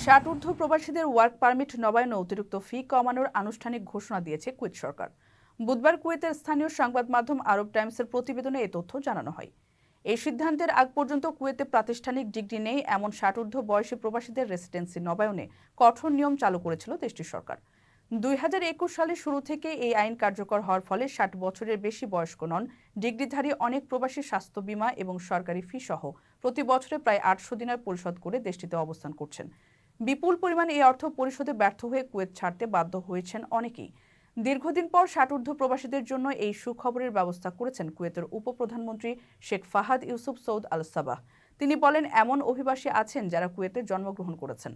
ষাটঊর্ধ্ব প্রবাসীদের work permit নবায়নে অতিরিক্ত ফি কমানোর আনুষ্ঠানিক ঘোষণা দিয়েছে কুয়েত সরকার। বুধবার কুয়েতের স্থানীয় সংবাদ মাধ্যম আরব টাইমসের প্রতিবেদনে এই তথ্য জানানো হয়। এই সিদ্ধান্তের আগ পর্যন্ত কুয়েতে প্রাতিষ্ঠানিক ডিগ্রি নেই এমন ষাটঊর্ধ্ব বয়সী প্রবাসীদের রেসিডেন্সি নবায়নে কঠোর নিয়ম চালু করেছিল দেশটির সরকার। 2021 সালের শুরু থেকে এই আইন কার্যকর হওয়ার ফলে 60 বছরের বেশি বয়স্ক নন ডিগ্রিধারী অনেক প্রবাসী স্বাস্থ্য বীমা এবং সরকারি ফি সহ প্রতি বছরে প্রায় 800 দিনার পরিশোধ করে দেশটিতে অবস্থান করছেন। বিপুল পরিমাণ এই অর্থ পরিশোধে ব্যর্থ হয়ে কুয়েত ছাড়তে বাধ্য হয়েছেন অনেকেই। দীর্ঘদিন পর ষাটঊর্ধ্ব প্রবাসীদের জন্য এই সুখবরের ব্যবস্থা করেছেন কুয়েতের উপপ্রধানমন্ত্রী শেখ ফাহাদ ইউসুফ সৌদ আল সাবাহ। তিনি বলেন, এমন অভিবাসী আছেন যারা কুয়েতে জন্মগ্রহণ করেছেন,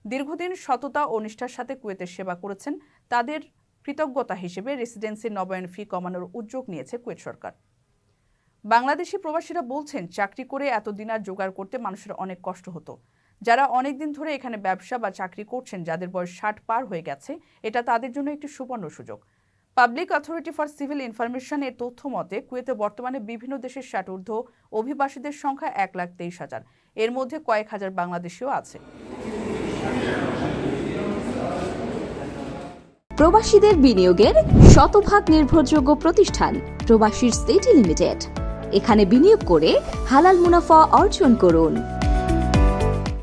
দীর্ঘদিন সততা ও নিষ্ঠার সাথে কুয়েতের সেবা করেছেন। তাদের কৃতজ্ঞতা হিসেবে রেসিডেন্সি নবায়ন ফি কমানোর উদ্যোগ নিয়েছে কুয়েত সরকার। বাংলাদেশি প্রবাসীরা বলছেন, চাকরি করে এত দিনার জোগাড় করতে মানুষের অনেক কষ্ট হতো। যারা অনেকদিন ধরে এখানে ব্যবসা বা চাকরি করছেন, যাদের বয়স 60 পার হয়ে গেছে, এটা তাদের জন্য একটি সুবর্ণ সুযোগ। Public authority for civil information এর তথ্য মতে কুয়েতে বর্তমানে বিভিন্ন দেশের ষাটঊর্ধ্ব অভিবাসীদের সংখ্যা 1,23,000। এর মধ্যে কয়েক হাজার বাংলাদেশিও আছে। প্রবাসীদের বিনিয়োগের শতভাগ নির্ভরযোগ্য প্রতিষ্ঠান প্রবাসীর সিটি লিমিটেড। এখানে বিনিয়োগ করে হালাল মুনাফা অর্জন করুন।